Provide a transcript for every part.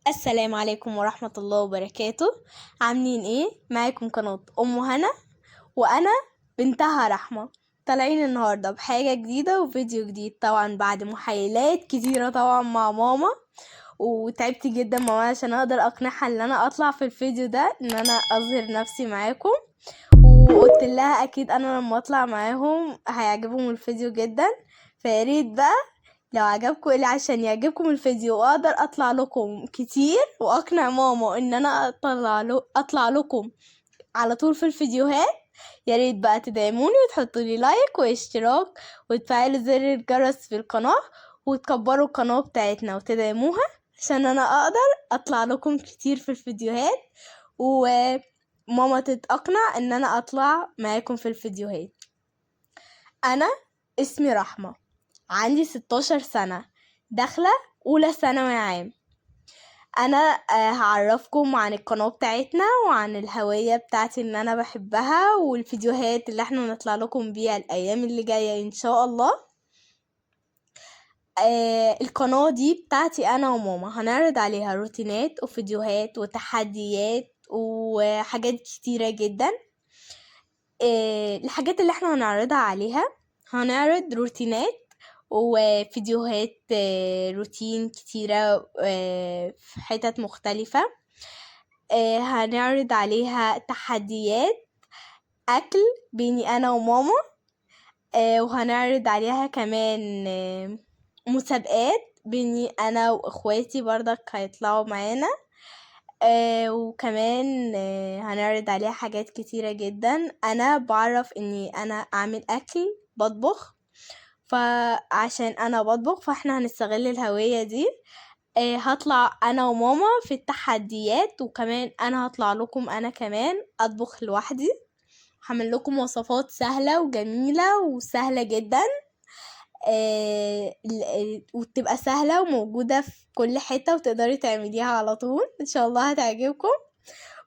السلام عليكم ورحمة الله وبركاته. عاملين ايه؟ معاكم قناة ام هنا وانا بنتها رحمة، طالعين النهاردة بحاجة جديدة وفيديو جديد طبعا بعد محايلات كتيرة طبعا مع ماما، وتعبت جدا ماما عشان اقدر اقنعها ان انا اطلع في الفيديو ده ان انا اظهر نفسي معاكم، وقلت لها اكيد انا لما اطلع معاهم هيعجبهم الفيديو جدا. فياريت بقى لو عجبكم اللي عشان يعجبكم الفيديو واقدر اطلع لكم كتير واقنع ماما ان انا اطلع لكم على طول في الفيديوهات، يا ريت بقى تدعموني وتحطوا لي لايك واشتراك وتفعلوا زر الجرس في القناة وتكبروا القناة بتاعتنا وتدعموها عشان انا اقدر اطلع لكم كتير في الفيديوهات وماما تتقنع ان انا اطلع معاكم في الفيديوهات. انا اسمي رحمة، عندي 16 سنة، داخلة أولى ثانوي عام. أنا هعرفكم عن القناة بتاعتنا وعن الهوية بتاعتي اللي أنا بحبها والفيديوهات اللي احنا نطلع لكم بيها الأيام اللي جاية إن شاء الله. القناة دي بتاعتي أنا وماما، هنعرض عليها روتينات وفيديوهات وتحديات وحاجات كتيرة جدا. الحاجات اللي احنا هنعرضها عليها، هنعرض روتينات وفيديوهات روتين كتيرة في حتت مختلفة. هنعرض عليها تحديات أكل بيني أنا وماما، وهنعرض عليها كمان مسابقات بيني أنا وإخواتي برضك هيطلعوا معانا. وكمان هنعرض عليها حاجات كتيرة جدا. أنا بعرف إني أنا أعمل أكل، بطبخ، فعشان أنا بطبخ فاحنا هنستغل الهوية دي. هطلع أنا وماما في التحديات، وكمان أنا هطلع لكم أنا كمان أطبخ لوحدي، هعمل لكم وصفات سهلة وجميلة وسهلة جدا، وتبقى سهلة وموجودة في كل حتة وتقدري تعمليها على طول. ان شاء الله هتعجبكم.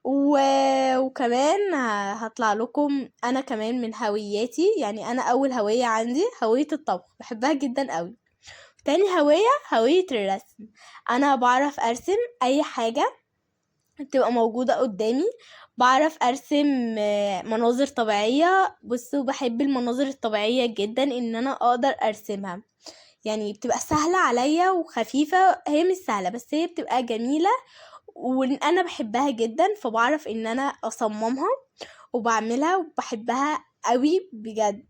وكمان هطلع لكم انا كمان من هوياتي، يعني انا اول هوية عندي هوية الطبخ، بحبها جدا قوي. تاني هوية الرسم، انا بعرف ارسم اي حاجة تبقى موجودة قدامي، بعرف ارسم مناظر طبيعية. بصوا بحب المناظر الطبيعية جدا ان انا اقدر ارسمها، يعني بتبقى سهلة عليا وخفيفة، هي مش سهلة بس هي بتبقى جميلة وانا بحبها جدا، فبعرف ان انا اصممها وبعملها وبحبها قوي بجد.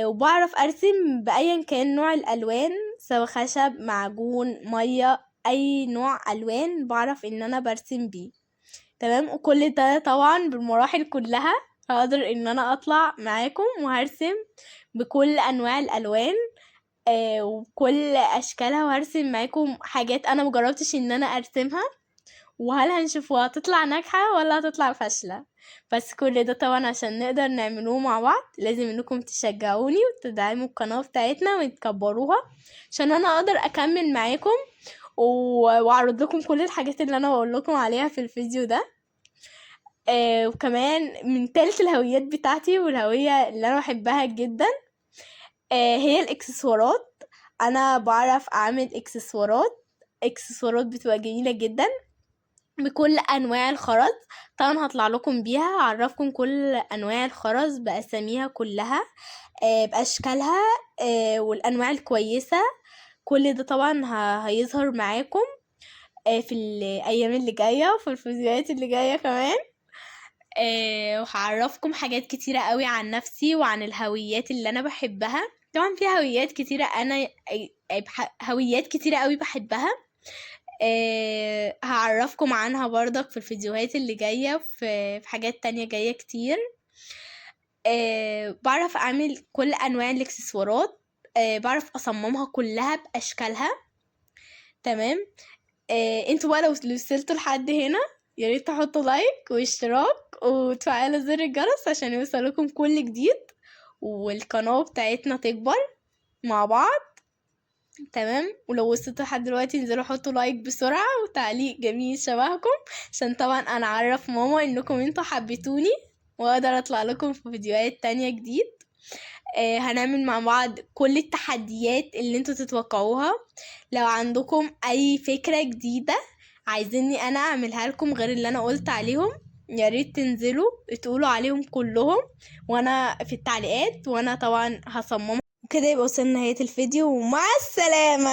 وبعرف ارسم بايا كان نوع الالوان، سواء خشب، معجون، مية، اي نوع الوان بعرف ان انا برسم بيه. تمام، وكل ده طبعا بالمراحل كلها هقدر ان انا اطلع معاكم وهرسم بكل انواع الالوان وكل اشكالها، وهرسم معاكم حاجات انا مجربتش ان انا ارسمها، وهل هنشوفها هتطلع ناجحة ولا هتطلع فاشلة. بس كل ده طبعا عشان نقدر نعملوه مع بعض لازم انكم تشجعوني وتدعموا القناة بتاعتنا وتكبروها عشان انا اقدر اكمل معاكم واعرض لكم كل الحاجات اللي انا بقول لكم عليها في الفيديو ده. وكمان من تالت الهويات بتاعتي والهوية اللي انا بحبها جدا هي الاكسسوارات. انا بعرف اعمل اكسسوارات بتبقى جميلة جدا بكل انواع الخرز. طبعا هطلع لكم بيها، هعرفكم كل انواع الخرز باساميها كلها باشكالها والانواع الكويسة. كل ده طبعا هيظهر معاكم في الايام اللي جاية وفي الفيديوهات اللي جاية كمان. وهعرفكم حاجات كتيرة قوي عن نفسي وعن الهويات اللي انا بحبها. طبعا في هويات كتيرة هويات كتيرة قوي بحبها. هعرفكم عنها برضك في الفيديوهات اللي جاية، في حاجات تانية جاية كتير. بعرف اعمل كل انواع الاكسسوارات، بعرف اصممها كلها باشكالها. تمام. انتوا بقى لو وصلتوا لحد هنا يا ريت تحطوا لايك واشتراك وتفعلوا زر الجرس عشان يوصلكم كل جديد والقناة بتاعتنا تكبر مع بعض. تمام، ولو وصلتوا لحد دلوقتي انزلوا حطوا لايك بسرعة وتعليق جميل شبهكم عشان طبعا انا اعرف ماما انكم انتوا حبيتوني واقدر اطلع لكم في فيديوهات تانية جديد. هنعمل مع بعض كل التحديات اللي انتوا تتوقعوها. لو عندكم اي فكرة جديدة عايزيني انا اعملها لكم غير اللي انا قلت عليهم، يا ريت تنزلوا تقولوا عليهم كلهم وانا في التعليقات، وانا طبعا هصممها. كده يبقى وصلنا نهاية الفيديو، ومع السلامة.